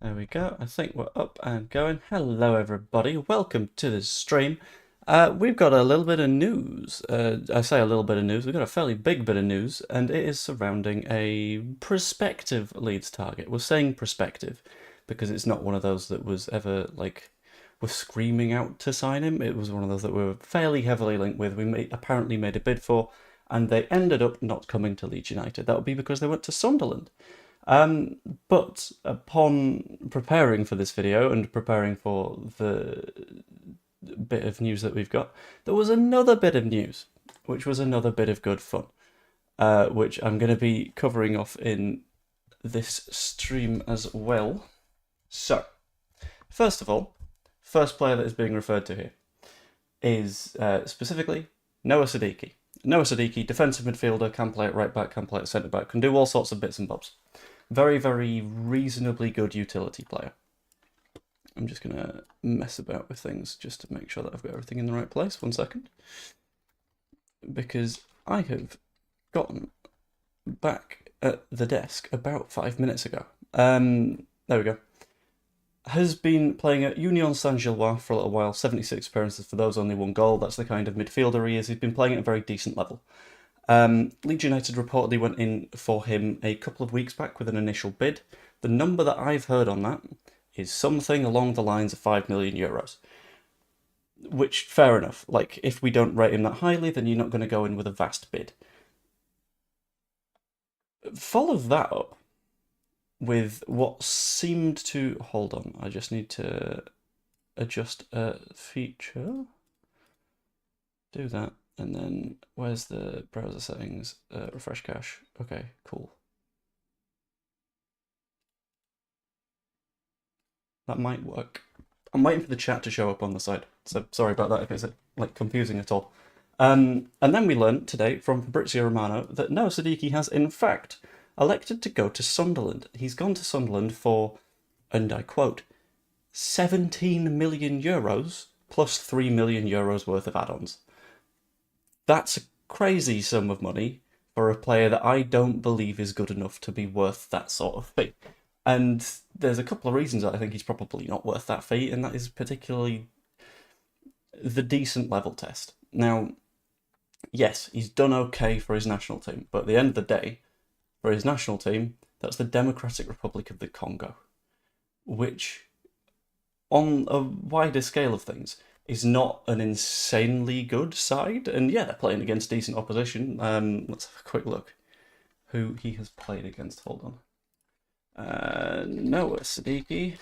There we go. I think we're up and going. Hello, everybody. Welcome to the stream. We've got a little bit of news. I say a little bit of news. We've got a fairly big bit of news, and it is surrounding a prospective Leeds target. We're saying prospective because it's not one of those that was ever, was screaming out to sign him. It was one of those that we were fairly heavily linked with. Apparently made a bid for, and they ended up not coming to Leeds United. That would be because they went to Sunderland. But upon preparing for this video and preparing for the bit of news that we've got, there was another bit of news, which was another bit of good fun, which I'm going to be covering off in this stream as well. So, first of all, first player that is being referred to here is specifically Noah Sadiki. Noah Sadiki, defensive midfielder, can play at right back, can play at centre back, can do all sorts of bits and bobs. Very, very reasonably good utility player. I'm just going to mess about with things just to make sure that I've got everything in the right place. 1 second. Because I have gotten back at the desk about 5 minutes ago. There we go. Has been playing at Union Saint-Gilloise for a little while. 76 appearances for those, only 1 goal. That's the kind of midfielder he is. He's been playing at a very decent level. Leeds United reportedly went in for him a couple of weeks back with an initial bid. The number that I've heard on that is something along the lines of €5 million. Which, fair enough. Like, if we don't rate him that highly, then you're not going to go in with a vast bid. Follow that up with what seemed to... Hold on, I just need to adjust a feature. Do that. And then, where's the browser settings? Refresh cache. Okay, cool. That might work. I'm waiting for the chat to show up on the side, so sorry about that if it's confusing at all. And then we learned today from Fabrizio Romano that Noah Sadiki has in fact elected to go to Sunderland. He's gone to Sunderland for, and I quote, €17 million plus €3 million worth of add-ons. That's a crazy sum of money for a player that I don't believe is good enough to be worth that sort of fee. And there's a couple of reasons that I think he's probably not worth that fee, and that is particularly the decent level test. Now, yes, he's done okay for his national team, but at the end of the day, for his national team, that's the Democratic Republic of the Congo, which, on a wider scale of things, is not an insanely good side. And yeah, they're playing against decent opposition. Let's have a quick look who he has played against. Hold on. Noah Sadiki.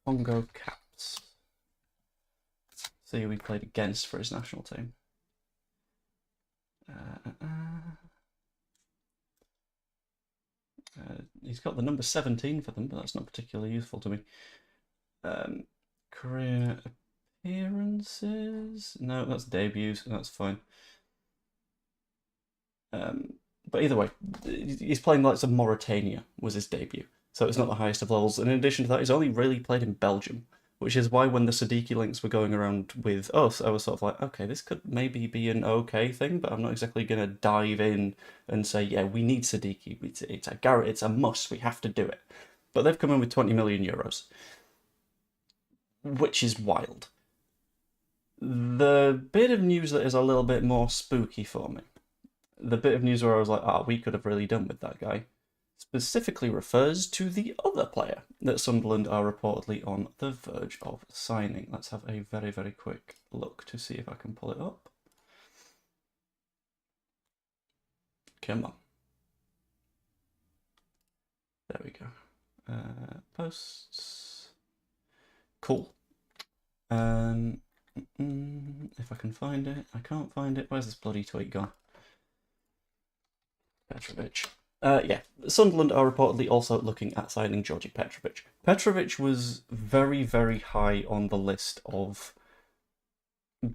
Congo Caps. See who he played against for his national team. He's got the number 17 for them, but that's not particularly useful to me. Career appearances? No, that's debuts, that's fine. But either way, he's playing like some Mauritania was his debut, so it's not the highest of levels. And in addition to that, he's only really played in Belgium, which is why when the Sadiki links were going around with us, I was sort of like, okay, this could maybe be an okay thing, but I'm not exactly going to dive in and say, yeah, we need Sadiki. It's a must. We have to do it. But they've come in with €20 million. Which is wild. The bit of news that is a little bit more spooky for me, the bit of news where I was like, we could have really done with that guy, specifically refers to the other player that Sunderland are reportedly on the verge of signing. Let's have a very, very quick look to see if I can pull it up. Come on. There we go. Posts. Cool. If I can find it. I can't find it. Where's this bloody tweet gone? Petravic. Yeah, Sunderland are reportedly also looking at signing Georgi Petravic. Petravic was very, very high on the list of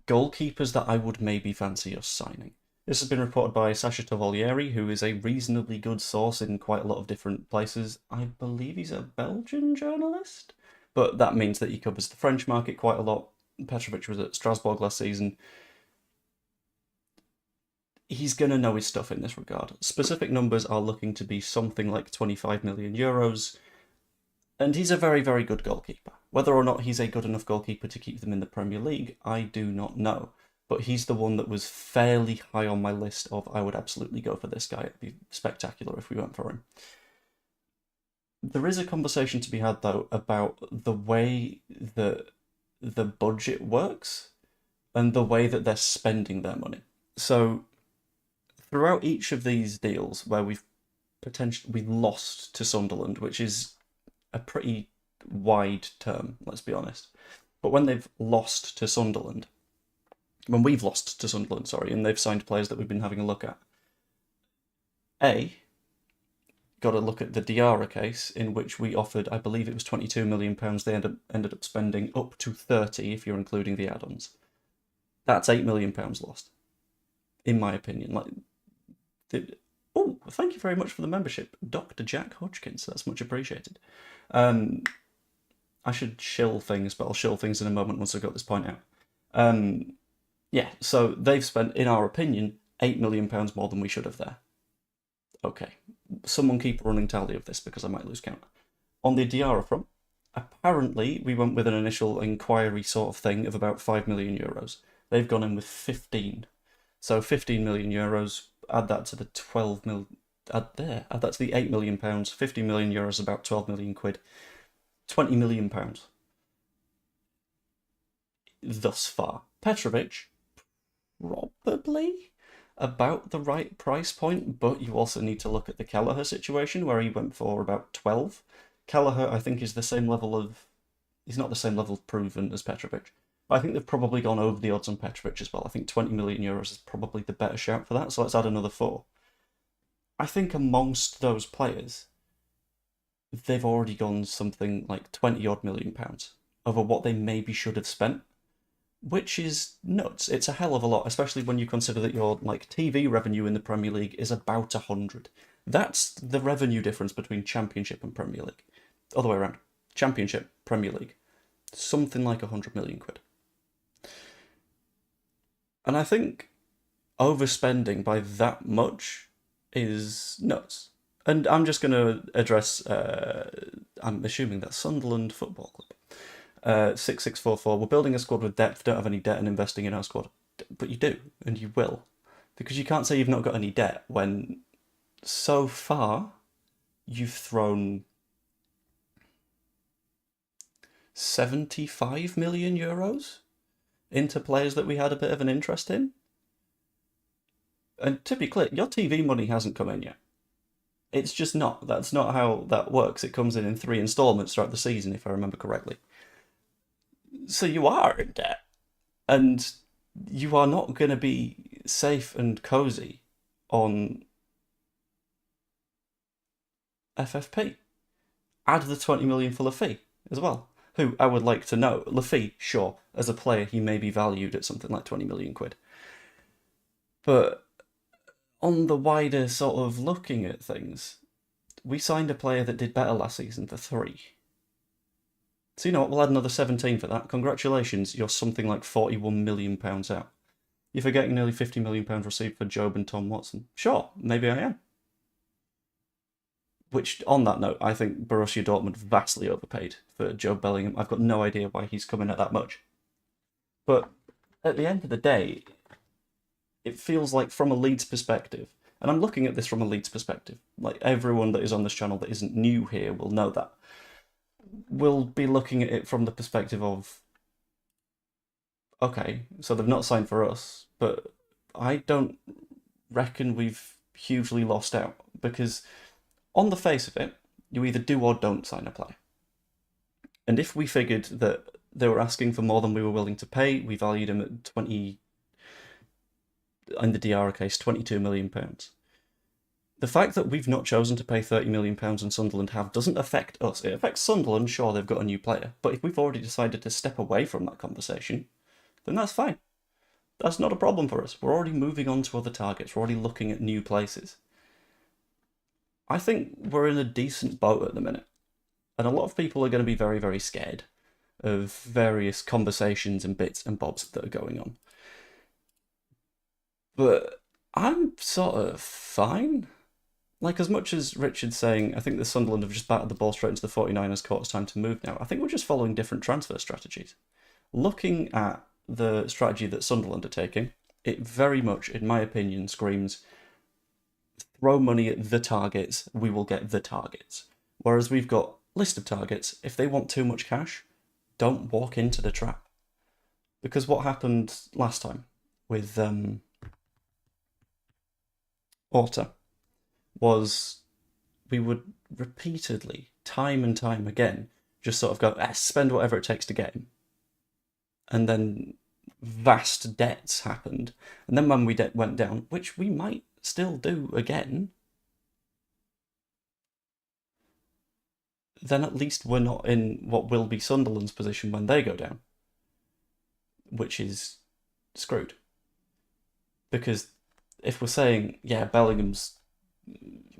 goalkeepers that I would maybe fancy us signing. This has been reported by Sasha Tavolieri, who is a reasonably good source in quite a lot of different places. I believe he's a Belgian journalist, but that means that he covers the French market quite a lot. Petravic was at Strasbourg last season. he's going to know his stuff in this regard. Specific numbers are looking to be something like 25 million euros, and he's a very, very good goalkeeper. Whether or not he's a good enough goalkeeper to keep them in the Premier League, I do not know. But he's the one that was fairly high on my list of I would absolutely go for this guy. It'd be spectacular if we went for him. There is a conversation to be had, though, about the way that the budget works and the way that they're spending their money. So, throughout each of these deals where we lost to Sunderland, which is a pretty wide term, let's be honest. But when they've lost to Sunderland, when we've lost to Sunderland, sorry, and they've signed players that we've been having a look at, got to look at the Diarra case, in which we offered, I believe it was £22 million. They ended up spending up to 30 if you're including the add-ons. That's £8 million lost, in my opinion. Oh, thank you very much for the membership, Dr. Jack Hodgkins. That's much appreciated. I should shill things, but I'll shill things in a moment once I've got this point out. Yeah, so they've spent, in our opinion, £8 million more than we should have there. Okay, someone keep a running tally of this because I might lose count. On the Diarra front, apparently we went with an initial inquiry sort of thing of about 5 million euros. They've gone in with 15. So 15 million euros, add that to the 12 mil, add that to the 8 million pounds, 50 million euros, about 12 million quid, 20 million pounds. Thus far. Petravic, probably about the right price point, but you also need to look at the Kelleher situation where he went for about 12. Kelleher, I think, is the same level of... He's not the same level of proven as Petravic. But I think they've probably gone over the odds on Petravic as well. I think 20 million euros is probably the better shout for that, so let's add another 4. I think amongst those players, they've already gone something like 20-odd million pounds over what they maybe should have spent, which is nuts. It's a hell of a lot, especially when you consider that your TV revenue in the Premier League is about 100. That's the revenue difference between Championship and Premier League. Other way around. Championship, Premier League. Something like 100 million quid. And I think overspending by that much is nuts. And I'm just going to address, I'm assuming that's Sunderland Football Club. 6644, we're building a squad with depth, don't have any debt and investing in our squad. But you do, and you will. Because you can't say you've not got any debt when so far you've thrown 75 million euros into players that we had a bit of an interest in. And to be clear, your TV money hasn't come in yet. It's just not. That's not how that works. It comes in 3 installments throughout the season, if I remember correctly. So you are in debt. And you are not going to be safe and cozy on FFP. Add the 20 million for LUFC as well. Who, I would like to know, LUFC, sure, as a player he may be valued at something like 20 million quid. But on the wider sort of looking at things, we signed a player that did better last season for 3. So you know what, we'll add another 17 for that. Congratulations, you're something like £41 million out. You're forgetting nearly £50 million received for Job and Tom Watson. Sure, maybe I am. Which, on that note, I think Borussia Dortmund vastly overpaid for Job Bellingham. I've got no idea why he's coming at that much. But at the end of the day, it feels like from a Leeds perspective, and I'm looking at this from a Leeds perspective, like everyone that is on this channel that isn't new here will know that. We'll be looking at it from the perspective of, okay, so they've not signed for us, but I don't reckon we've hugely lost out, because on the face of it, you either do or don't sign a player. And if we figured that they were asking for more than we were willing to pay, we valued him at 20, in the Diarra case, £22 million. The fact that we've not chosen to pay £30 million and Sunderland have doesn't affect us. It affects Sunderland, sure, they've got a new player. But if we've already decided to step away from that conversation, then that's fine. That's not a problem for us. We're already moving on to other targets. We're already looking at new places. I think we're in a decent boat at the minute. And a lot of people are going to be very, very scared of various conversations and bits and bobs that are going on. But I'm sort of fine. Like, as much as Richard's saying, I think the Sunderland have just batted the ball straight into the 49ers court, it's time to move now. I think we're just following different transfer strategies. Looking at the strategy that Sunderland are taking, it very much, in my opinion, screams throw money at the targets, we will get the targets. Whereas we've got list of targets, if they want too much cash, don't walk into the trap. Because what happened last time with Orta was we would repeatedly, time and time again, just sort of go, spend whatever it takes to get him. And then vast debts happened. And then when we went down, which we might still do again, then at least we're not in what will be Sunderland's position when they go down, which is screwed. Because if we're saying, yeah, Bellingham's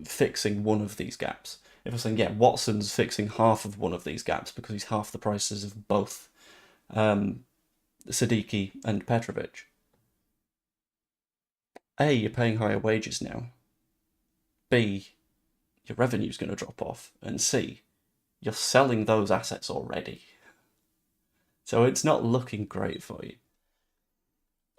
fixing one of these gaps, if we're saying, yeah, Watson's fixing half of one of these gaps because he's half the prices of both Sadiki and Petravic, A, you're paying higher wages now, B, your revenue's going to drop off, and C, you're selling those assets already. So it's not looking great for you.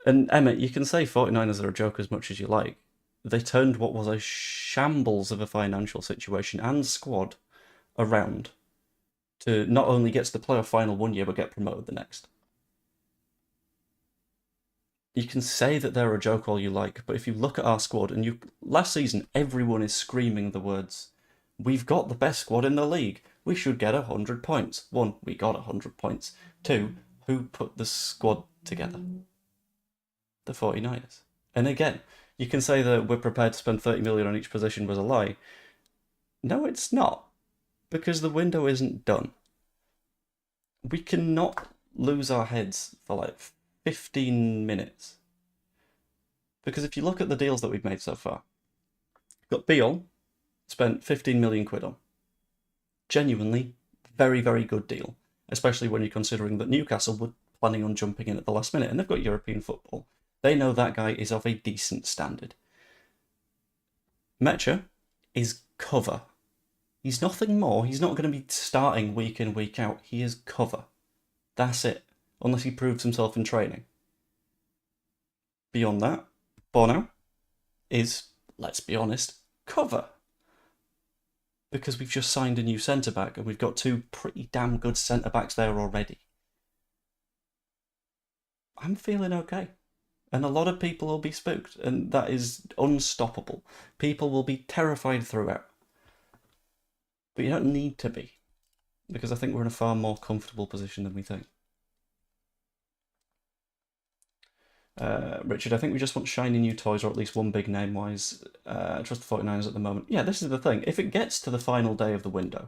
And Emmett, you can say 49ers are a joke as much as you like. They turned what was a shambles of a financial situation and squad around to not only get to the playoff final one year, but get promoted the next. You can say that they're a joke all you like, but if you look at our squad, and last season everyone is screaming the words, we've got the best squad in the league, we should get 100 points. 1, we got 100 points. 2, who put the squad together? The 49ers. And again, you can say that we're prepared to spend 30 million on each position was a lie. No, it's not, because the window isn't done. We cannot lose our heads for like 15 minutes. Because if you look at the deals that we've made so far, we've got Beal, spent 15 million quid on. Genuinely, very, very good deal. Especially when you're considering that Newcastle were planning on jumping in at the last minute, and they've got European football. They know that guy is of a decent standard. Mecha is cover. He's nothing more. He's not going to be starting week in, week out. He is cover. That's it. Unless he proves himself in training. Beyond that, Bono is, let's be honest, cover. Because we've just signed a new centre-back and we've got 2 pretty damn good centre-backs there already. I'm feeling okay. And a lot of people will be spooked, and that is unstoppable. People will be terrified throughout. But you don't need to be, because I think we're in a far more comfortable position than we think. Richard, I think we just want shiny new toys, or at least one big name-wise. Trust the 49ers at the moment. Yeah, this is the thing. If it gets to the final day of the window,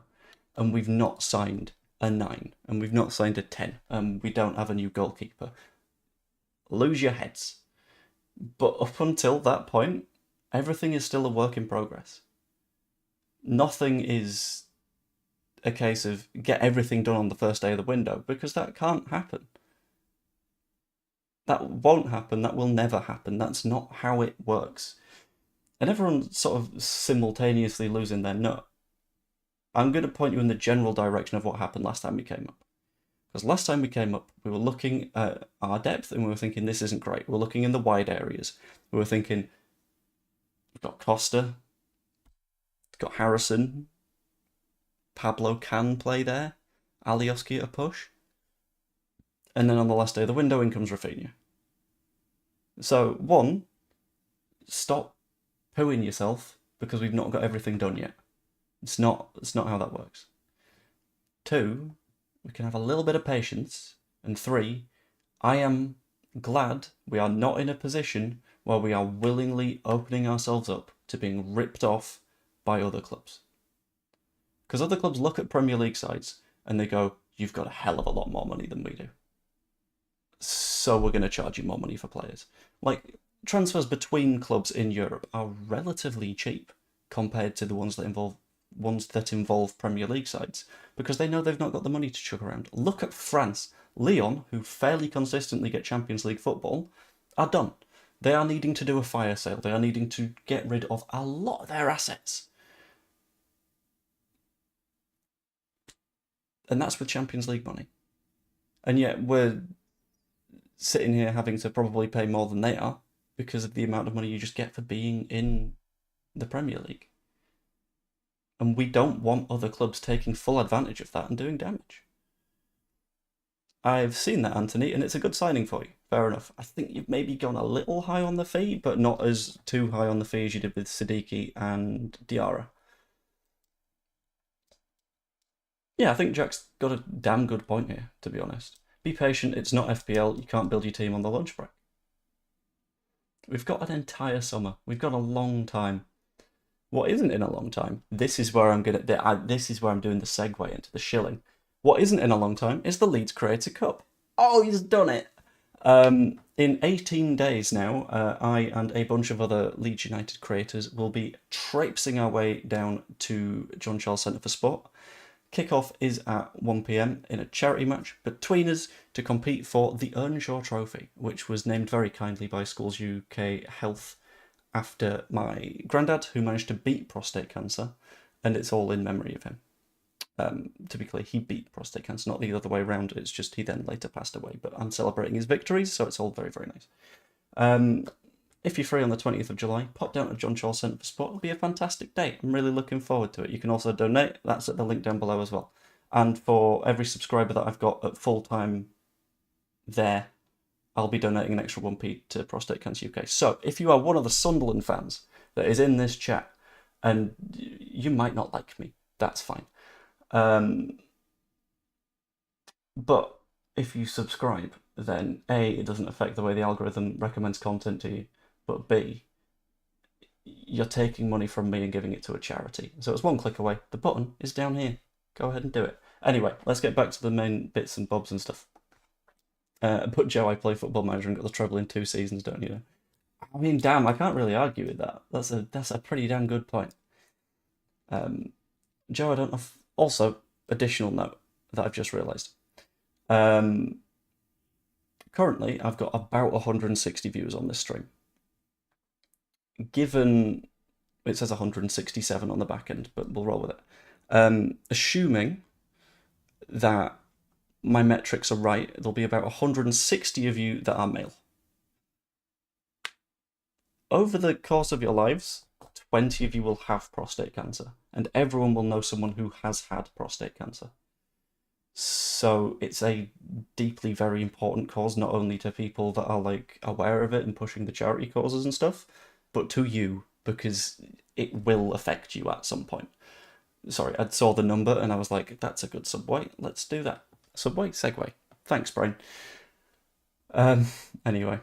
and we've not signed a 9, and we've not signed a 10, and we don't have a new goalkeeper, lose your heads. But up until that point, everything is still a work in progress. Nothing is a case of get everything done on the first day of the window, because that can't happen. That won't happen, that will never happen, that's not how it works. And everyone sort of simultaneously losing their nut. I'm going to point you in the general direction of what happened last time we came up. Because last time we came up, we were looking at our depth and we were thinking, this isn't great. We were looking in the wide areas. We were thinking, we've got Costa, we've got Harrison, Pablo can play there, Alioski at a push. And then on the last day of the window, in comes Rafinha. So, 1, stop pooing yourself because we've not got everything done yet. It's not how that works. 2, we can have a little bit of patience. And 3, I am glad we are not in a position where we are willingly opening ourselves up to being ripped off by other clubs. Because other clubs look at Premier League sides and they go, you've got a hell of a lot more money than we do, so we're going to charge you more money for players. Like, transfers between clubs in Europe are relatively cheap compared to the ones that involve Premier League sides, because they know they've not got the money to chuck around. Look at France. Lyon, who fairly consistently get Champions League football, are done. They are needing to do a fire sale. They are needing to get rid of a lot of their assets. And that's with Champions League money. And yet we're sitting here having to probably pay more than they are because of the amount of money you just get for being in the Premier League. And we don't want other clubs taking full advantage of that and doing damage. I've seen that, Anthony, and it's a good signing for you. Fair enough. I think you've maybe gone a little high on the fee, but not as too high on the fee as you did with Sadiki and Diarra. Yeah, I think Jack's got a damn good point here, to be honest. Be patient, it's not FPL, you can't build your team on the lunch break. We've got an entire summer. We've got a long time. What isn't in a long time? This is where I'm doing the segue into the shilling. What isn't in a long time is the Leeds Creator Cup. Oh, he's done it! In 18 days now, I and a bunch of other Leeds United creators will be traipsing our way down to John Charles Centre for Sport. Kickoff is at 1 PM in a charity match between us to compete for the Earnshaw Trophy, which was named very kindly by Schools UK Health after my granddad, who managed to beat prostate cancer, and it's all in memory of him. To be clear, he beat prostate cancer, not the other way around. It's just he then later passed away, but I'm celebrating his victories, so it's all very, very nice. If you're free on the 20th of July, pop down to John Charles Centre for Sport. It'll be a fantastic day. I'm really looking forward to it. You can also donate. That's at the link down below as well. And for every subscriber that I've got at full time there, I'll be donating an extra 1p to Prostate Cancer UK. So if you are one of the Sunderland fans that is in this chat, and you might not like me, that's fine. But if you subscribe, then A, it doesn't affect the way the algorithm recommends content to you, but B, you're taking money from me and giving it to a charity. So it's one click away. The button is down here. Go ahead and do it. Anyway, let's get back to the main bits and bobs and stuff. But Joe, I play Football Manager and got the treble in 2 seasons, don't you? I mean, damn, I can't really argue with that. That's a pretty damn good point. Joe, I don't know. Also, additional note that I've just realised. Currently, I've got about 160 views on this stream. Given it says 167 on the back end, but we'll roll with it. Assuming that my metrics are right, there'll be about 160 of you that are male. Over the course of your lives, 20 of you will have prostate cancer, and everyone will know someone who has had prostate cancer. So it's a deeply very important cause, not only to people that are like aware of it and pushing the charity causes and stuff, but to you, because it will affect you at some point. Sorry, I saw the number and I was like, that's a good subway, let's do that. Subway? Segway. Thanks, brain. Anyway.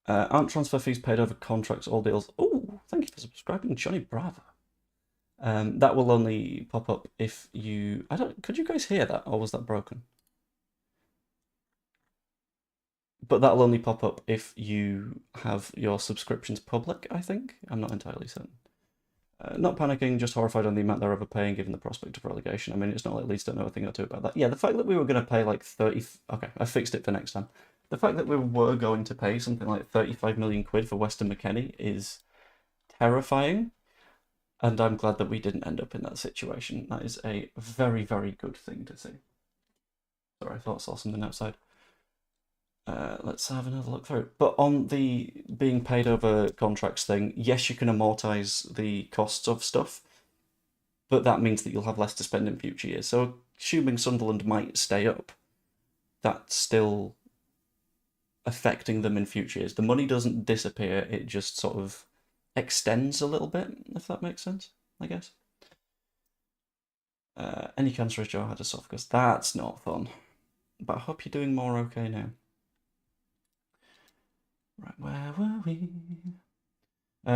Aren't transfer fees paid over contracts, all deals? Oh, thank you for subscribing, Johnny Bravo. That will only pop up if you... Could you guys hear that, or was that broken? But that'll only pop up if you have your subscriptions public, I think. I'm not entirely certain. Not panicking, just horrified on the amount they're overpaying given the prospect of relegation. I mean, it's not like Leeds don't know a thing or two about that. Yeah, the fact that we were going to pay like 30... Okay, I fixed it for next time. The fact that we were going to pay something like 35 million quid for Weston McKennie is terrifying. And I'm glad that we didn't end up in that situation. That is a very, very good thing to see. Sorry, I thought I saw something outside. Let's have another look through. But on the being paid over contracts thing, yes, you can amortize the costs of stuff, but that means that you'll have less to spend in future years. So assuming Sunderland might stay up, that's still affecting them in future years. The money doesn't disappear, it just sort of extends a little bit, if that makes sense, I guess. Any cancerous Joe had esophagus. That's not fun. But I hope you're doing more okay now. Right, where were we?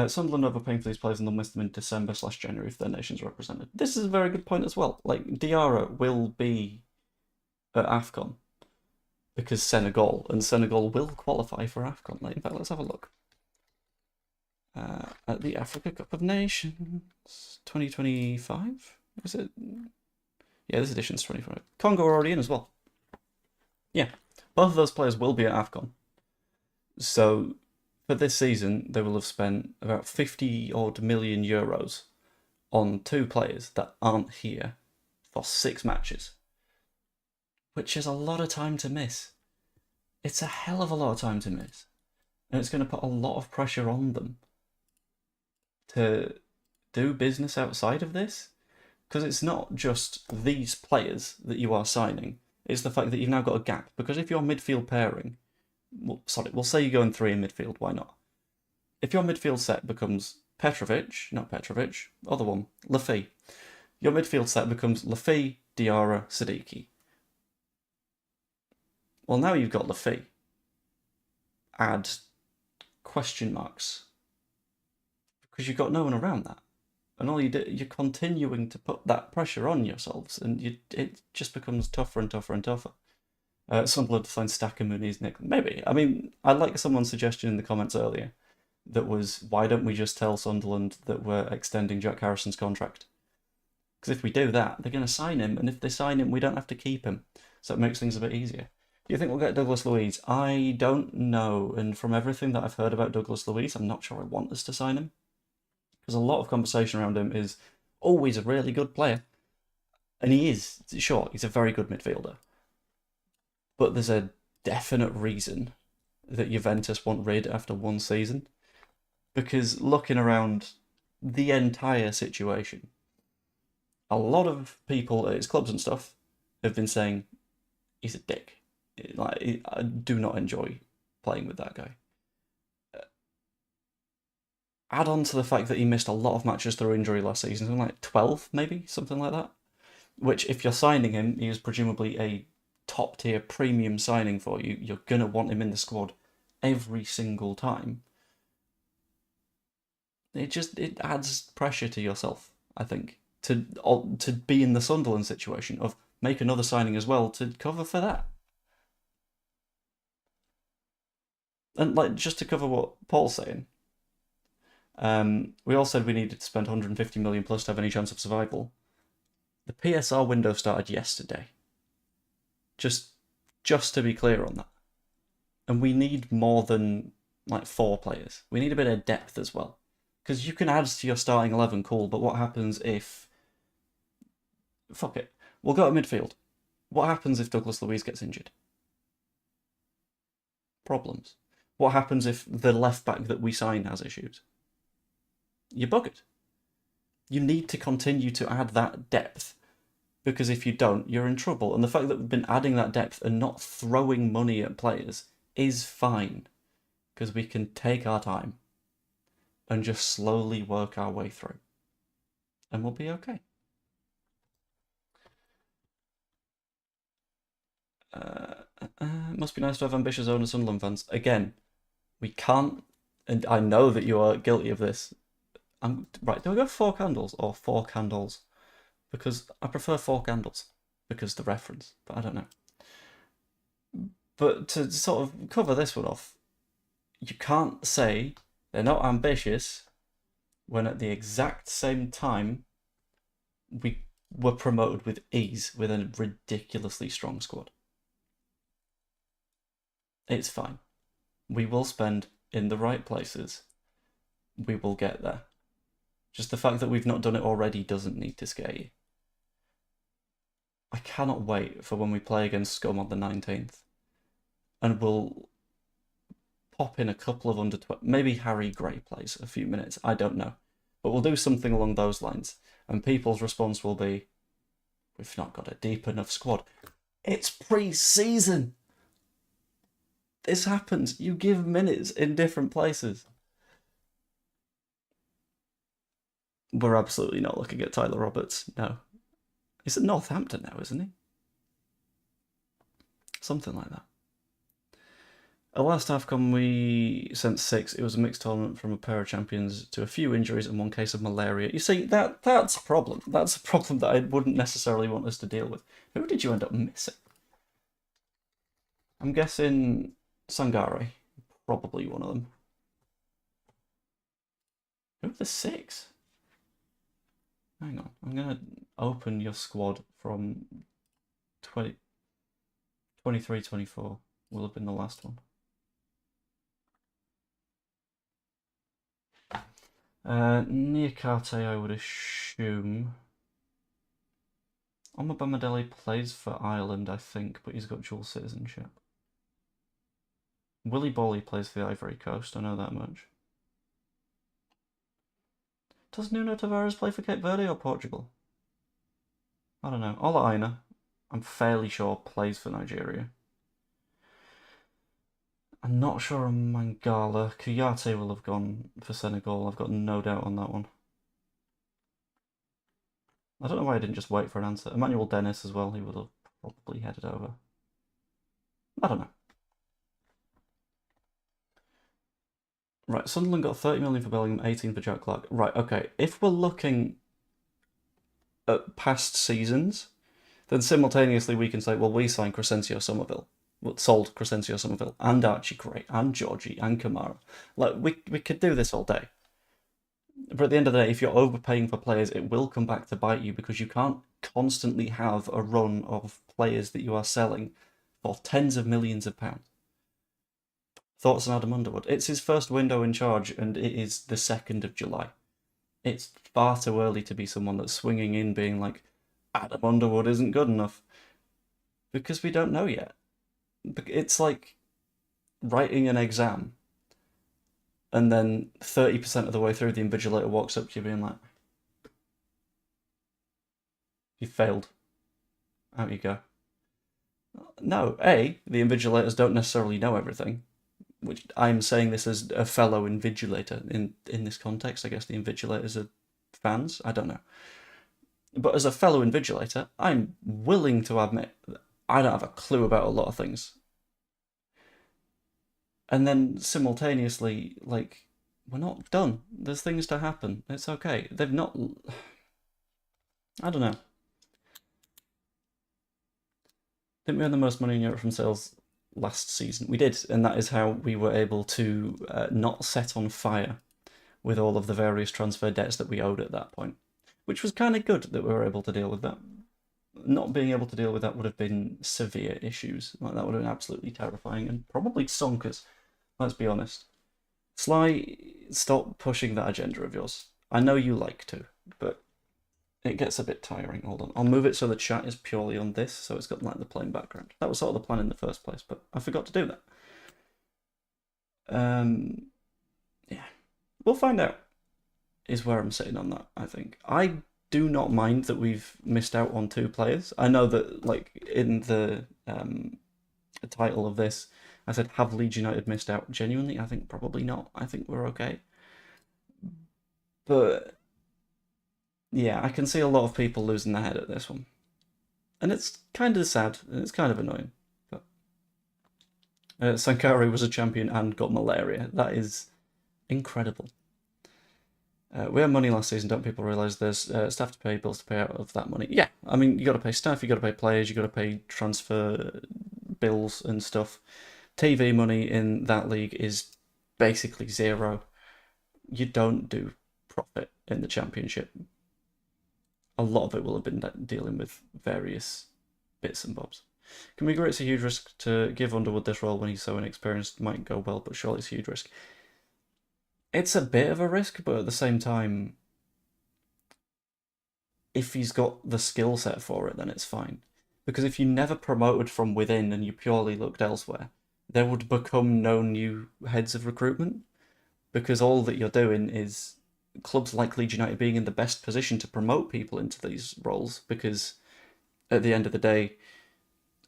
Sunderland overpaying for these players and they'll miss them in December/January if their nation's represented. This is a very good point as well. Like, Diarra will be at AFCON because Senegal, and Senegal will qualify for AFCON. Like, in fact, let's have a look. At the Africa Cup of Nations 2025? Is it? Yeah, this edition's 25. Congo are already in as well. Yeah, both of those players will be at AFCON. So for this season, they will have spent about 50 odd million euros on 2 players that aren't here for 6 matches, which is a lot of time to miss. It's a hell of a lot of time to miss. And it's going to put a lot of pressure on them to do business outside of this. Because it's not just these players that you are signing, it's the fact that you've now got a gap. Because if your midfield pairing, we'll say you go in 3 in midfield, why not? If your midfield set becomes Petravic, other one, LUFC. Your midfield set becomes LUFC, Diarra, Sadiki. Well, now you've got LUFC. Add question marks. Because you've got no one around that. And all you're continuing to put that pressure on yourselves, and it just becomes tougher and tougher and tougher. Sunderland signed Stacker, Muniz, Nick. Maybe. I mean, I like someone's suggestion in the comments earlier that was, why don't we just tell Sunderland that we're extending Jack Harrison's contract? Because if we do that, they're going to sign him, and if they sign him, we don't have to keep him. So it makes things a bit easier. Do you think we'll get Douglas Luiz? I don't know, and from everything that I've heard about Douglas Luiz, I'm not sure I want us to sign him. Because a lot of conversation around him is, oh, he's a really good player. And he is, sure, he's a very good midfielder. But there's a definite reason that Juventus want rid after 1 season. Because looking around the entire situation, a lot of people at his clubs and stuff have been saying he's a dick. Like, I do not enjoy playing with that guy. Add on to the fact that he missed a lot of matches through injury last season, something like 12 maybe, something like that. Which, if you're signing him, he is presumably a top tier premium signing for you. You're going to want him in the squad every single time. It adds pressure to yourself, I think, to be in the Sunderland situation of make another signing as well to cover for that. And like, just to cover what Paul's saying, we all said we needed to spend 150 million plus to have any chance of survival. The PSR window started yesterday. Just to be clear on that. And we need more than like 4 players. We need a bit of depth as well. Because you can add to your starting 11, cool, but what happens if... Fuck it. We'll go to midfield. What happens if Douglas Luiz gets injured? Problems. What happens if the left back that we sign has issues? You're buggered. You need to continue to add that depth, because if you don't, you're in trouble. And the fact that we've been adding that depth and not throwing money at players is fine, because we can take our time and just slowly work our way through, and we'll be okay. It must be nice to have ambitious owners, Sunderland fans. Again, we can't, and I know that you are guilty of this. Right, do I go 4 candles or 4 candles? Because I prefer 4 candles, because the reference, but I don't know. But to sort of cover this one off, you can't say they're not ambitious when at the exact same time we were promoted with ease with a ridiculously strong squad. It's fine. We will spend in the right places. We will get there. Just the fact that we've not done it already doesn't need to scare you. I cannot wait for when we play against Scum on the 19th. And we'll pop in a couple of under 20. Maybe Harry Gray plays a few minutes. I don't know. But we'll do something along those lines. And people's response will be, we've not got a deep enough squad. It's pre-season. This happens. You give minutes in different places. We're absolutely not looking at Tyler Roberts. No. He's at Northampton now, isn't he? Something like that. At last AFCON we sent 6. It was a mixed tournament from a pair of champions to a few injuries and 1 case of malaria. You see, that's a problem. That's a problem that I wouldn't necessarily want us to deal with. Who did you end up missing? I'm guessing Sangare. Probably one of them. Who are the 6? Hang on. I'm going to open your squad from 23-24. Will have been the last one. Niakate, I would assume. Omobamidele plays for Ireland, I think, but he's got dual citizenship. Willy Bolly plays for the Ivory Coast, I know that much. Does Nuno Tavares play for Cape Verde or Portugal? I don't know. Ola Aina, I'm fairly sure, plays for Nigeria. I'm not sure on Mangala. Kouyaté will have gone for Senegal, I've got no doubt on that one. I don't know why I didn't just wait for an answer. Emmanuel Dennis as well, he would have probably headed over. I don't know. Right, Sunderland got 30 million for Bellingham, 18 for Jack Clark. Right, okay. If we're looking at past seasons, then simultaneously we can say, well, we signed Crescencio Somerville. Well, sold Crescencio Somerville, and Archie Gray, and Georgie, and Kamara. Like, we could do this all day. But at the end of the day, if you're overpaying for players, it will come back to bite you because you can't constantly have a run of players that you are selling for tens of millions of pounds. Thoughts on Adam Underwood? It's his first window in charge, and it is the 2nd of July. It's far too early to be someone that's swinging in being like, Adam Underwood isn't good enough. Because we don't know yet. It's like writing an exam, and then 30% of the way through, the invigilator walks up to you being like, you failed. Out you go. No, A, the invigilators don't necessarily know everything. Which I'm saying this as a fellow invigilator in this context. I guess the invigilators are fans. I don't know. But as a fellow invigilator, I'm willing to admit that I don't have a clue about a lot of things. And then simultaneously, like, we're not done. There's things to happen. It's okay. They've not... I don't know. Didn't we earn the most money in Europe from sales last season? We did, and that is how we were able to not set on fire with all of the various transfer debts that we owed at that point, which was kind of good that we were able to deal with that. Not being able to deal with that would have been severe issues. Like, that would have been absolutely terrifying and probably sonkers, let's be honest. Sly, stop pushing that agenda of yours. I know you like to, but it gets a bit tiring. Hold on. I'll move it so the chat is purely on this, so it's got like the plain background. That was sort of the plan in the first place, but I forgot to do that. Yeah. We'll find out, is where I'm sitting on that, I think. I do not mind that we've missed out on 2 players. I know that, like, in the title of this, I said, have Leeds United missed out? Genuinely, I think probably not. I think we're okay. But yeah, I can see a lot of people losing their head at this one. And it's kind of sad, and it's kind of annoying. But Sankari was a champion and got malaria. That is incredible. We had money last season, don't people realise there's staff to pay, bills to pay out of that money? Yeah, I mean, you got to pay staff, you got to pay players, you got to pay transfer bills and stuff. TV money in that league is basically zero. You don't do profit in the championship. A lot of it will have been dealing with various bits and bobs. Can we agree it's a huge risk to give Underwood this role when he's so inexperienced? Might go well, but surely it's a huge risk. It's a bit of a risk, but at the same time, if he's got the skill set for it, then it's fine. Because if you never promoted from within and you purely looked elsewhere, there would become no new heads of recruitment. Because all that you're doing is clubs like Leeds United being in the best position to promote people into these roles, because at the end of the day,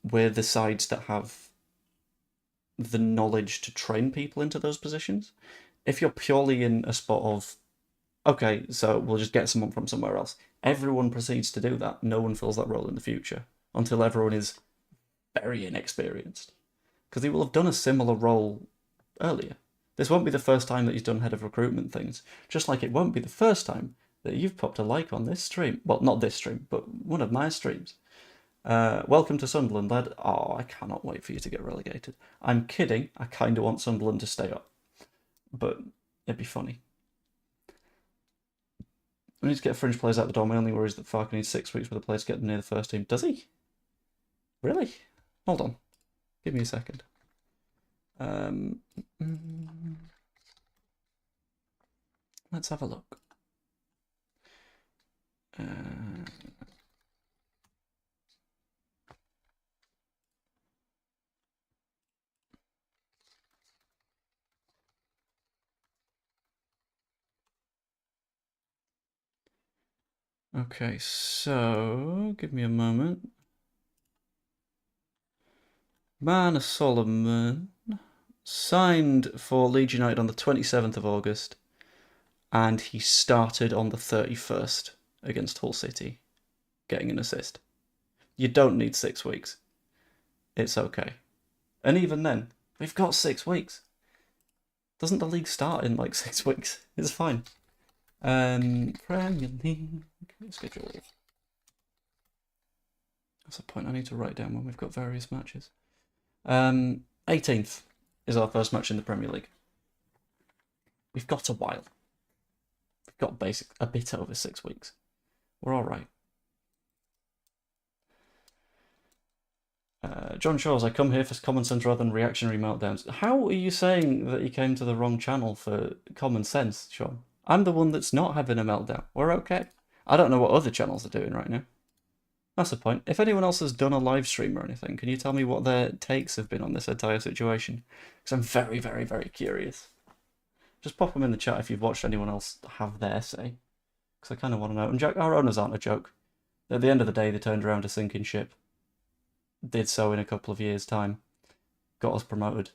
we're the sides that have the knowledge to train people into those positions. If you're purely in a spot of, okay, so we'll just get someone from somewhere else, everyone proceeds to do that. No one fills that role in the future until everyone is very inexperienced. Because he will have done a similar role earlier. This won't be the first time that he's done head of recruitment things, just like it won't be the first time that you've popped a like on this stream. Well, not this stream, but one of my streams. Welcome to Sunderland, lad. Oh, I cannot wait for you to get relegated. I'm kidding. I kind of want Sunderland to stay up. But it'd be funny. We need to get fringe players out the door. My only worry is that Farke needs 6 weeks for the players to get them near the first team. Does he? Really? Hold on. Give me a second. Let's have a look. Okay, so give me a moment. Manor Solomon signed for Leeds United on the 27th of August, and he started on the 31st against Hull City, getting an assist. You don't need 6 weeks. It's okay. And even then, we've got 6 weeks. Doesn't the league start in like 6 weeks? It's fine. Premier League schedule. That's a point I need to write down when we've got various matches. 18th is our first match in the Premier League. We've got a while. We've got a bit over 6 weeks. We're all right. John Shaw's, I come here for common sense rather than reactionary meltdowns. How are you saying that you came to the wrong channel for common sense, Sean? I'm the one that's not having a meltdown. We're okay. I don't know what other channels are doing right now. That's the point. If anyone else has done a live stream or anything, can you tell me what their takes have been on this entire situation? Because I'm very, very, very curious. Just pop them in the chat if you've watched anyone else have their say. Because I kind of want to know. And Jack, our owners aren't a joke. At the end of the day, they turned around a sinking ship. Did so in a couple of years' time. Got us promoted.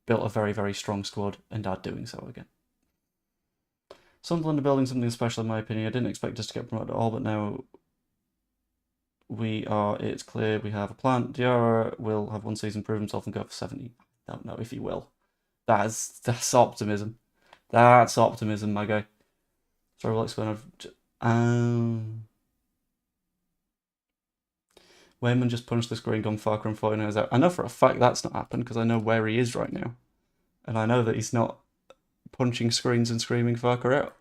Built a very, very strong squad. And are doing so again. Sunderland are building something special in my opinion. I didn't expect us to get promoted at all, but now it's clear we have a plan. Diarra will have one season, prove himself and go for 70. I don't know if he will. That's optimism. That's optimism, my guy. Sorry, we'll explain. Wayman just punched the screen, gone Farke and 49ers out. I know for a fact that's not happened because I know where he is right now. And I know that he's not punching screens and screaming Farke out.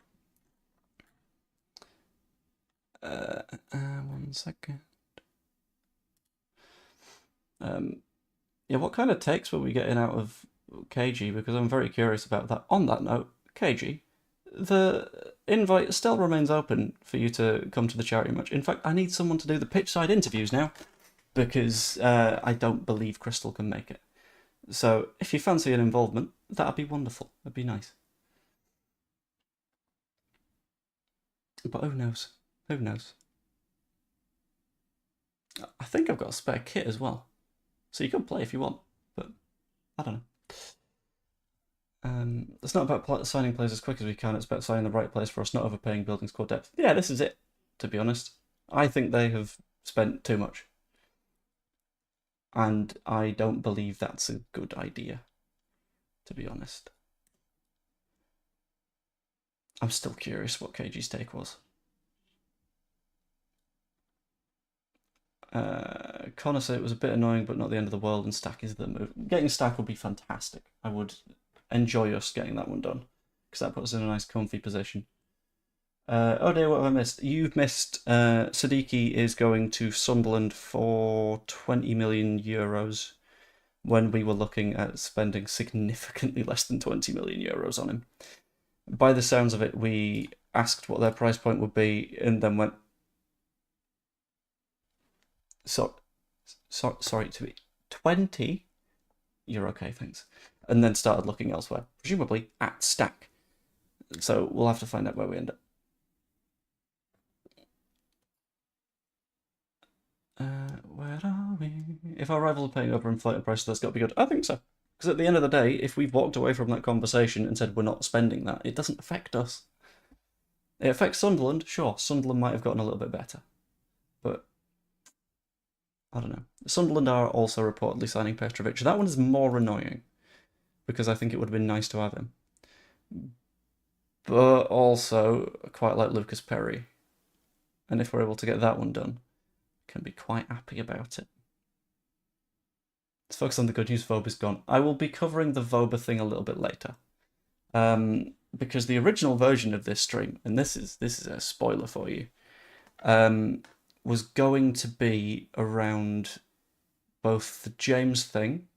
1 second. Yeah, what kind of takes were we getting out of KG? Because I'm very curious about that. On that note, KG, the invite still remains open for you to come to the charity match. In fact, I need someone to do the pitch side interviews now because I don't believe Crystal can make it. So if you fancy an involvement, that'd be wonderful. That'd be nice. But who knows? Who knows? I think I've got a spare kit as well. So you can play if you want, but I don't know. It's not about signing players as quick as we can. It's about signing the right players for us, not overpaying, building squad depth. Yeah, this is it, to be honest. I think they have spent too much. And I don't believe that's a good idea, to be honest. I'm still curious what KG's take was. Connor said it was a bit annoying, but not the end of the world, and Stack is the move. Getting Stack would be fantastic. I would enjoy us getting that one done, because that puts us in a nice comfy position. Oh dear, what have I missed? You've missed Sadiki is going to Sunderland for 20 million euros when we were looking at spending significantly less than 20 million euros on him. By the sounds of it, we asked what their price point would be and then went, sorry to be 20? You're okay, thanks. And then started looking elsewhere, presumably at Stack. So we'll have to find out where we end up. Where are we? If our rivals are paying over inflated prices, that's got to be good. I think so. Because at the end of the day, if we've walked away from that conversation and said we're not spending that, it doesn't affect us. It affects Sunderland, sure. Sunderland might have gotten a little bit better. But I don't know. Sunderland are also reportedly signing Petravic. That one is more annoying. Because I think it would have been nice to have him. But also, I quite like Lucas Perri. And if we're able to get that one done, can be quite happy about it. Let's focus on the good news. Wober's gone. I will be covering the Wober thing a little bit later. Because the original version of this stream, and this is a spoiler for you, was going to be around both the James thing,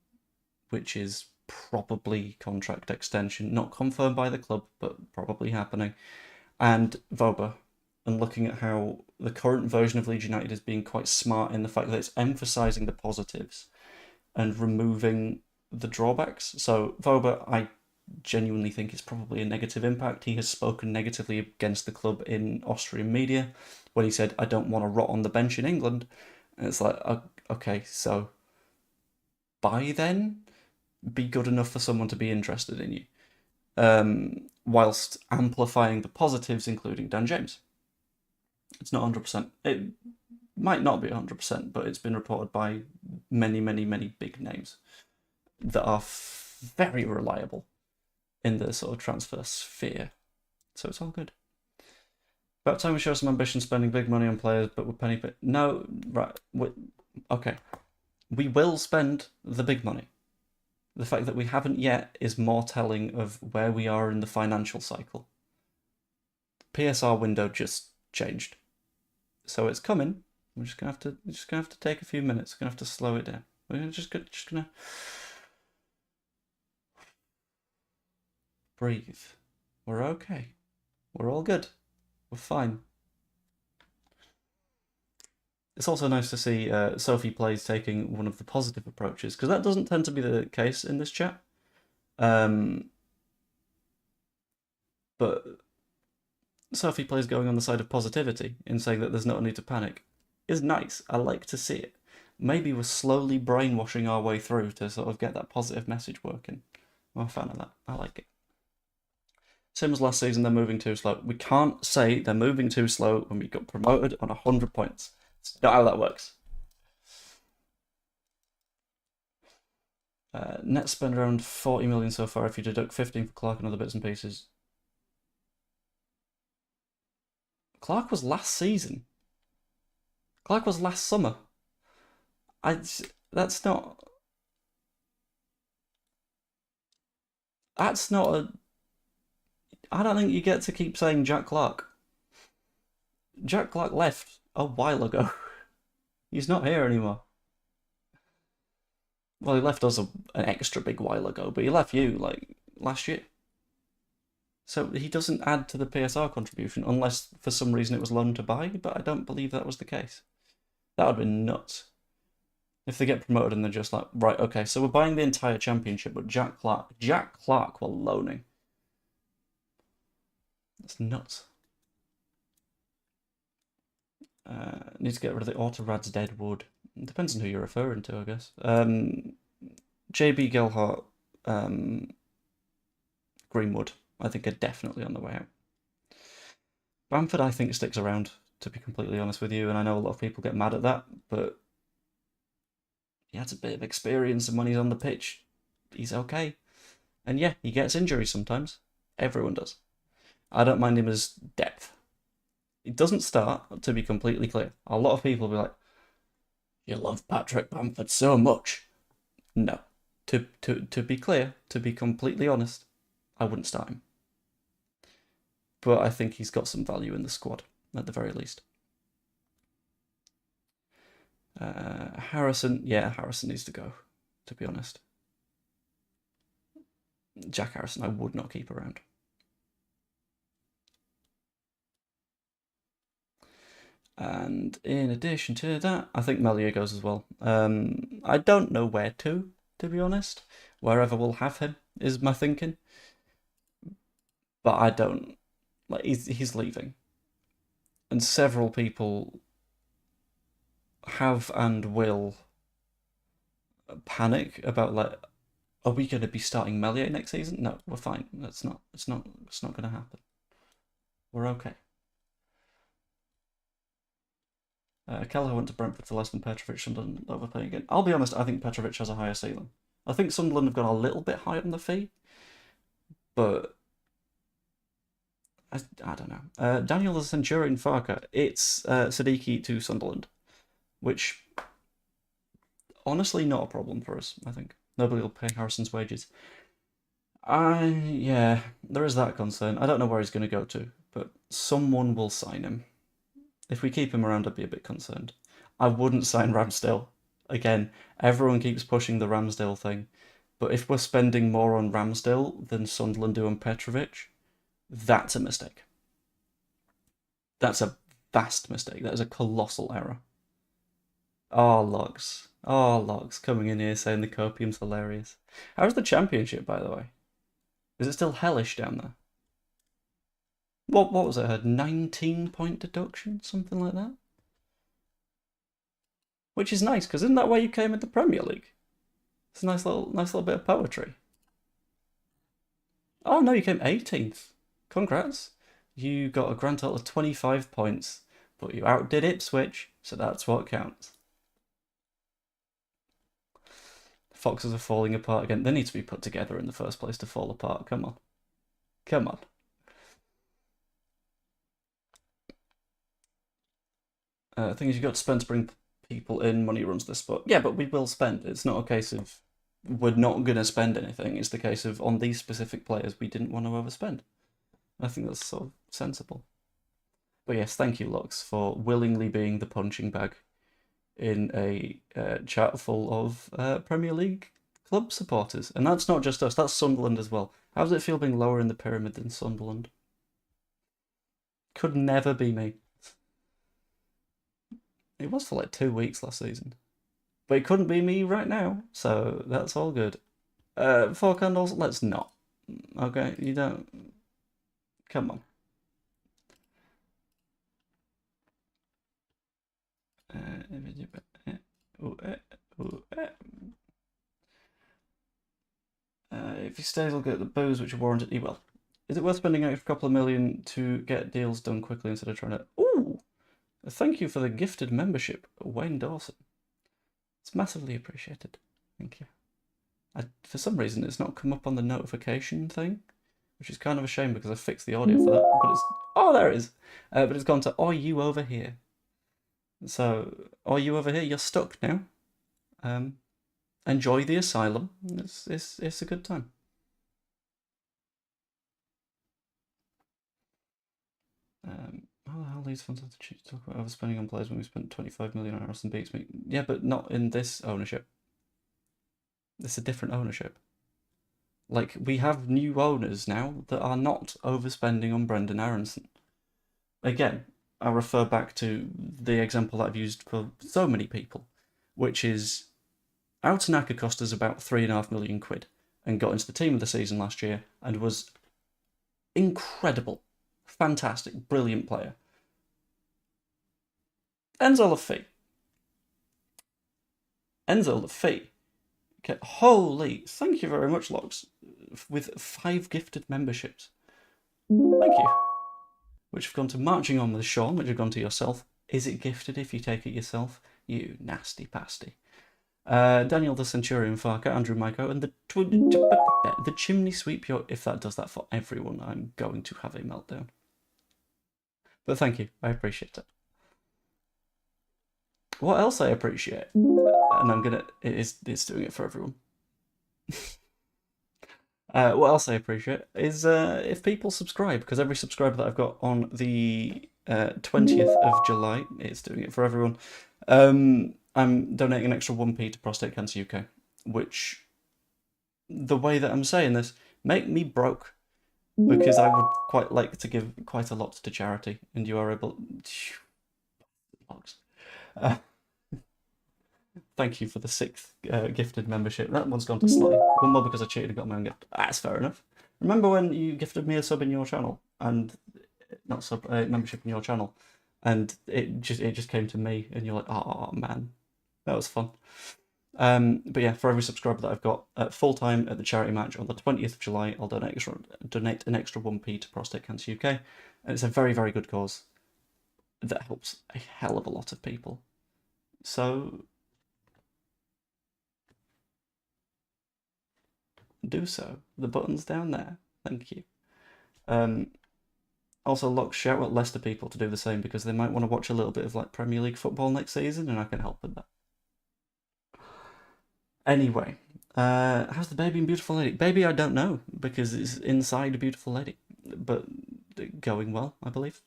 which is probably contract extension, not confirmed by the club, but probably happening. And Wober, and looking at how the current version of Leeds United is being quite smart in the fact that it's emphasising the positives and removing the drawbacks. So Wober, I genuinely think it's probably a negative impact. He has spoken negatively against the club in Austrian media when he said, "I don't want to rot on the bench in England." And it's like, okay, so by then, be good enough for someone to be interested in you, whilst amplifying the positives, including Dan James. It's not 100%. It might not be 100%, but it's been reported by many, many, many big names that are very reliable in the sort of transfer sphere. So it's all good. About time we show some ambition spending big money on players, but we're penny bit. No, right. Okay. We will spend the big money. The fact that we haven't yet is more telling of where we are in the financial cycle. The PSR window just changed. So it's coming. We're just gonna have to take a few minutes. We're gonna have to slow it down. We're just gonna breathe. We're okay. We're all good. We're fine. It's also nice to see Sophie Plays taking one of the positive approaches, because that doesn't tend to be the case in this chat. But Sophie Plays going on the side of positivity in saying that there's no need to panic is nice. I like to see it. Maybe we're slowly brainwashing our way through to sort of get that positive message working. I'm a fan of that. I like it. Same as last season, they're moving too slow. We can't say they're moving too slow when we got promoted on 100 points. It's not how that works. Net spend around 40 million so far if you deduct 15 for Clark and other bits and pieces. Clark was last season. Clark was last summer. That's not a... I don't think you get to keep saying Jack Clark. Jack Clark left a while ago. He's not here anymore. Well, he left us an extra big while ago, but he left you, like, last year. So he doesn't add to the PSR contribution, unless for some reason it was loaned to buy, but I don't believe that was the case. That would have been nuts. If they get promoted and they're just like, right, okay, so we're buying the entire championship, but Jack Clark we're loaning. That's nuts. Need to get rid of the Autorad's Deadwood. It depends on who you're referring to, I guess. JB Gelhart, Greenwood, I think are definitely on the way out. Bamford, I think, sticks around, to be completely honest with you, and I know a lot of people get mad at that, but he has a bit of experience, and when he's on the pitch, he's okay. And yeah, he gets injuries sometimes. Everyone does. I don't mind him as depth. It doesn't start, to be completely clear. A lot of people will be like, you love Patrick Bamford so much. No. To be clear, to be completely honest, I wouldn't start him. But I think he's got some value in the squad, at the very least. Harrison, yeah, Harrison needs to go, to be honest. Jack Harrison I would not keep around. And in addition to that, I think Melier goes as well. I don't know where to be honest. Wherever we'll have him is my thinking. But I don't... like, he's leaving. And several people have and will panic about, like, are we going to be starting Melier next season? No, we're fine. It's not going to happen. We're okay. Kelleher went to Brentford for less than Petravic. Sunderland overpaying again. I'll be honest, I think Petravic has a higher ceiling. I think Sunderland have gone a little bit high on the fee, but I don't know. Daniel the Centurion Farke. It's Sadiki to Sunderland, which honestly not a problem for us. I think nobody will pay Harrison's wages. Yeah, there is that concern. I don't know where he's going to go to, but someone will sign him. If we keep him around, I'd be a bit concerned. I wouldn't sign Ramsdale. Again, everyone keeps pushing the Ramsdale thing, But if we're spending more on Ramsdale than Sunderland do on Petravic, that's a mistake. That's a vast mistake. That is a colossal error. Oh, Logs. Oh, Logs coming in here saying the copium's hilarious. How's the championship, by the way? Is it still hellish down there? What was it? A 19-point deduction? Something like that? Which is nice, because isn't that why you came in the Premier League? It's a nice little bit of poetry. Oh no, you came 18th. Congrats. You got a grand total of 25 points, but you outdid Ipswich, so that's what counts. Foxes are falling apart again. They need to be put together in the first place to fall apart. Come on. Come on. The thing is, you've got to spend to bring people in. Money runs the spot. Yeah, but we will spend. It's not a case of we're not going to spend anything. It's the case of on these specific players, we didn't want to overspend. I think that's sort of sensible. But yes, thank you, Lux, for willingly being the punching bag in a chat full of Premier League club supporters. And that's not just us, that's Sunderland as well. How does it feel being lower in the pyramid than Sunderland? Could never be me. It was for like 2 weeks last season. But it couldn't be me right now, so that's all good. 4 candles, let's not. Okay, you don't... Come on. If he stays, I'll get the booze which are warranted. He will. Is it worth spending an extra couple of million to get deals done quickly instead of trying to... Ooh! Thank you for the gifted membership, Wayne Dawson. It's massively appreciated. Thank you. For some reason, it's not come up on the notification thing, which is kind of a shame because I fixed the audio for that. But it's... Oh, there it is! But it's gone to, are you over here? So, are you over here? You're stuck now. Enjoy the asylum. It's a good time. How the hell these funds have to talk about overspending on players when we spent 25 million on Arsenal beats me? Yeah, but not in this ownership. It's a different ownership. Like, we have new owners now that are not overspending on Brendan Aronson. Again, I refer back to the example that I've used for so many people, which is Outanaka cost us about £3.5 million and got into the team of the season last year and was incredible, fantastic, brilliant player. Enzo LUFC. Okay, holy, thank you very much, Logs, with 5 gifted memberships. Thank you. Which have gone to Marching On with Sean, which have gone to yourself. Is it gifted if you take it yourself? You nasty pasty. Daniel the Centurion Farke, Andrew Maiko, and the Chimney Sweep. If that does that for everyone, I'm going to have a meltdown. But thank you, I appreciate it. What else I appreciate, and it's doing it for everyone. What else I appreciate is if people subscribe, because every subscriber that I've got on the 20th of July, it's doing it for everyone. I'm donating an extra 1p to Prostate Cancer UK, which, the way that I'm saying this, make me broke, because I would quite like to give quite a lot to charity, and you are able... Thank you for the 6th gifted membership. That one's gone to Sly. One more because I cheated and got my own gift. That's fair enough. Remember when you gifted me a sub in your channel, and not sub, membership in your channel, and it just came to me, and you're like, oh man, that was fun. But yeah, for every subscriber that I've got full time at the charity match on the 20th of July, I'll donate an extra 1p to Prostate Cancer UK, and it's a very, very good cause that helps a hell of a lot of people. So do so. The button's down there. Thank you. Also, look, shout out Leicester people to do the same, because they might want to watch a little bit of like Premier League football next season, and I can help with that. Anyway, how's the baby and beautiful lady? Baby, I don't know, because it's inside a beautiful lady, but going well, I believe.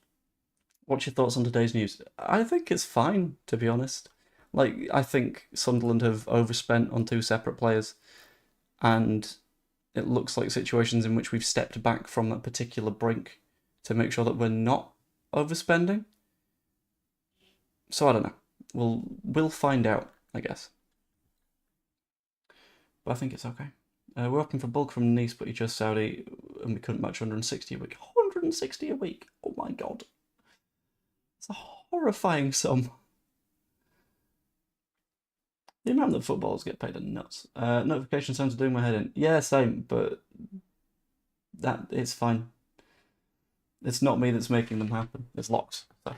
What's your thoughts on today's news? I think it's fine, to be honest. Like, I think Sunderland have overspent on 2 separate players. and it looks like situations in which we've stepped back from that particular brink to make sure that we're not overspending. So I don't know. We'll find out, I guess. But I think it's okay. We're opting for bulk from Nice, but he chose Saudi, and we couldn't match 160 a week. 160 a week? Oh my god. It's a horrifying sum. The amount that footballers get paid are nuts. Notification sounds are doing my head in. Yeah, same, but that it's fine. It's not me that's making them happen. It's Locks. So.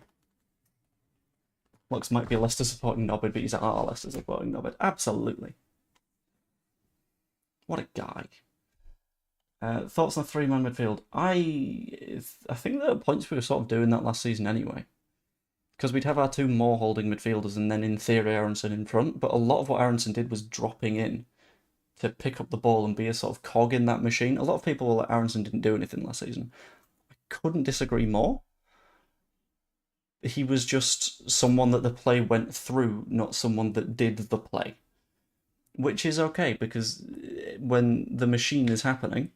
Locks might be a Leicester supporting knobhead, but he's a Leicester supporting knobhead. Absolutely. What a guy. Thoughts on the three-man midfield? I think there are points we were sort of doing that last season anyway. Because we'd have our two more holding midfielders and then in theory Aronson in front, but a lot of what Aronson did was dropping in to pick up the ball and be a sort of cog in that machine. A lot of people were like, Aronson didn't do anything last season. I couldn't disagree more. He was just someone that the play went through, not someone that did the play. Which is okay, because when the machine is happening,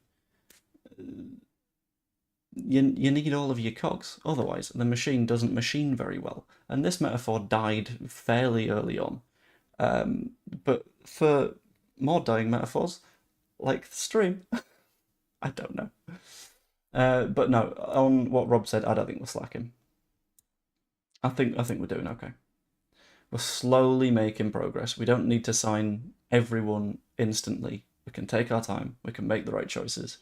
you need all of your cogs. Otherwise, the machine doesn't machine very well. And this metaphor died fairly early on. But for more dying metaphors, like the stream, I don't know. But no, on what Rob said, I don't think we're slacking. I think we're doing okay. We're slowly making progress. We don't need to sign everyone instantly. We can take our time. We can make the right choices.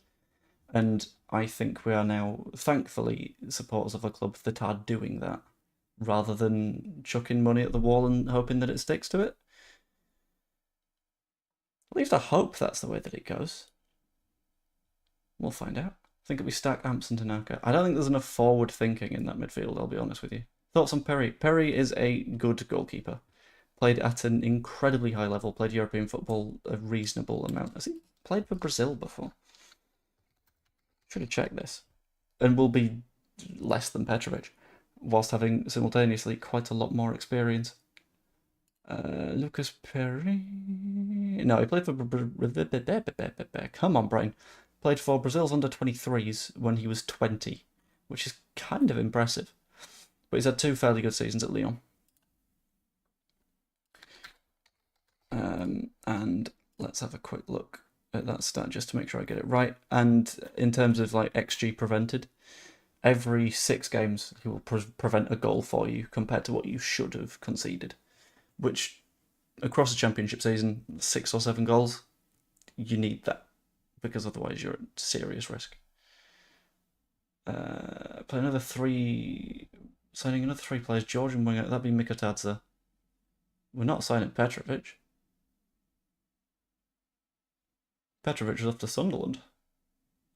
And I think we are now, thankfully, supporters of a club that are doing that, rather than chucking money at the wall and hoping that it sticks to it. At least I hope that's the way that it goes. We'll find out. I think if we stack Amps and Tanaka, I don't think there's enough forward thinking in that midfield, I'll be honest with you. Thoughts on Perri? Perri is a good goalkeeper. Played at an incredibly high level, played European football a reasonable amount. Has he played for Brazil before? Should have checked this. And will be less than Petravic, whilst having simultaneously quite a lot more experience. Lucas Perri... No, he played for... Come on, brain. Played for Brazil's under-23s when he was 20, which is kind of impressive. But he's had two fairly good seasons at Lyon. And let's have a quick look at that stat just to make sure I get it right. And in terms of like XG prevented, every 6 games he will prevent a goal for you compared to what you should have conceded. Which, across a championship season, 6 or 7 goals, you need that, because otherwise you're at serious risk. Signing another 3 players, Georgian winger, that'd be Mikotadze. We're not signing Petravic. Petravic is off to Sunderland.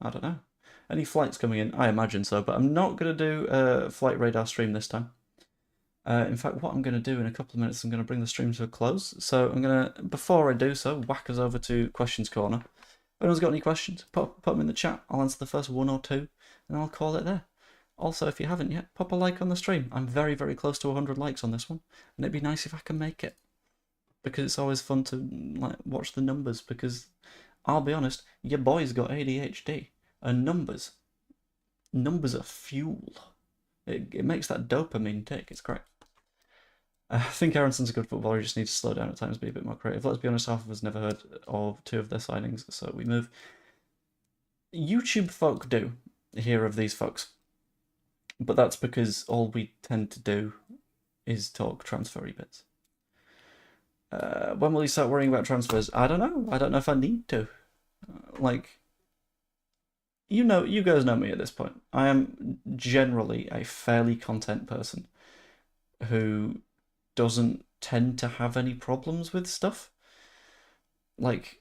I don't know. Any flights coming in? I imagine so, but I'm not going to do a flight radar stream this time. In fact, what I'm going to do in a couple of minutes, I'm going to bring the stream to a close. So I'm going to, before I do so, whack us over to Questions Corner. If anyone's got any questions, put them in the chat. I'll answer the first 1 or 2, and I'll call it there. Also, if you haven't yet, pop a like on the stream. I'm very, very close to 100 likes on this one, and it'd be nice if I can make it. Because it's always fun to like watch the numbers, because I'll be honest, your boy's got ADHD, and numbers are fuel. It makes that dopamine tick, it's great. I think Aronson's a good footballer, he just needs to slow down at times, be a bit more creative. Let's be honest, half of us never heard of 2 of their signings, so we move. YouTube folk do hear of these folks, but that's because all we tend to do is talk transfer-y bits. When will you start worrying about transfers? I don't know. I don't know if I need to. Like, you guys know me at this point. I am generally a fairly content person who doesn't tend to have any problems with stuff. Like,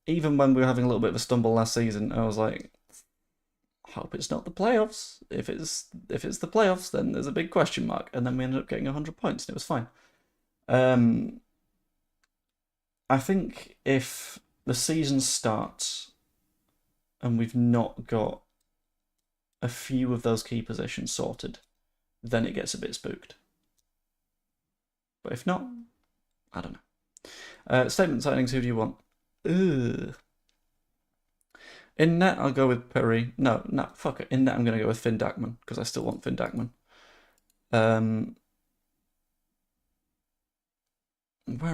even when we were having a little bit of a stumble last season, I was like, I hope it's not the playoffs. If it's the playoffs, then there's a big question mark. And then we ended up getting 100 points, and it was fine. I think if the season starts and we've not got a few of those key positions sorted, then it gets a bit spooked. But if not, I don't know. Statement signings, who do you want? Ugh. In net, I'll go with Perri. No, fuck it. In net, I'm going to go with Finn Dackman, because I still want Finn Dackman. Where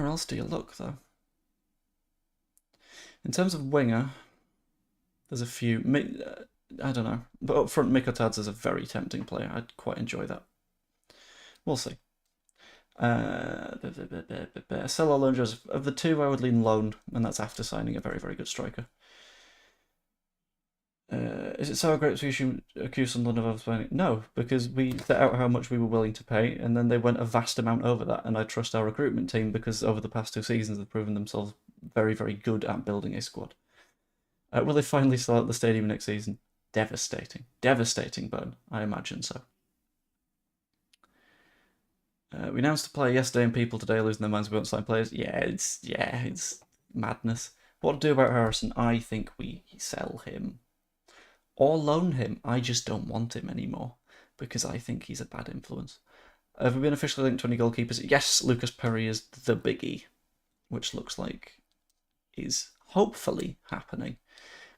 else do you look, though? In terms of winger, there's a few. I don't know. But up front, Mikotads is a very tempting player. I'd quite enjoy that. We'll see. Sell or loan Joseph. Of the two, I would lean loan, and that's after signing a very, very good striker. Is it so great to accuse Sunderland of overspending? No, because we set out how much we were willing to pay, and then they went a vast amount over that. And I trust our recruitment team because over the past 2 seasons they've proven themselves very, very good at building a squad. Will they finally sell out the stadium next season? Devastating, devastating burn. I imagine so. We announced the player yesterday, and people today are losing their minds. We won't sign players. Yeah, it's madness. What to do about Harrison? I think we sell him. Or loan him. I just don't want him anymore because I think he's a bad influence. Have we been officially linked to any goalkeepers? Yes, Lucas Perri is the biggie, which looks like is hopefully happening.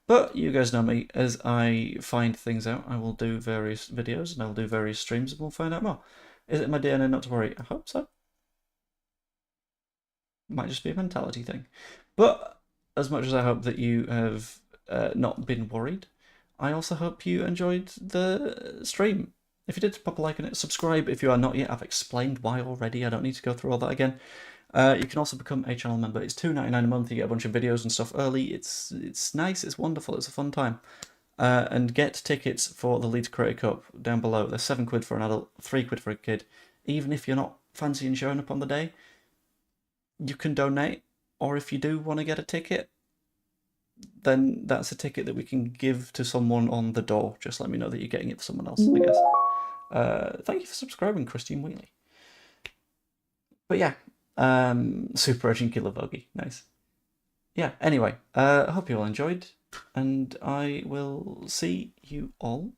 But you guys know me. As I find things out, I will do various videos and I will do various streams and we'll find out more. Is it my DNA not to worry? I hope so. Might just be a mentality thing. But as much as I hope that you have not been worried, I also hope you enjoyed the stream. If you did, pop a like on it. Subscribe if you are not yet. I've explained why already. I don't need to go through all that again. You can also become a channel member. It's $2.99 a month. You get a bunch of videos and stuff early. It's nice. It's wonderful. It's a fun time. And get tickets for the Leeds Creator Cup down below. They're £7 for an adult, £3 for a kid. Even if you're not fancying showing up on the day, you can donate. Or if you do want to get a ticket, then that's a ticket that we can give to someone on the door. Just let me know that you're getting it for someone else, I guess. Thank you for subscribing, Christian Wheatley. But yeah, Super Urgent Killer Vogie. Nice. Yeah, anyway, I hope you all enjoyed, and I will see you all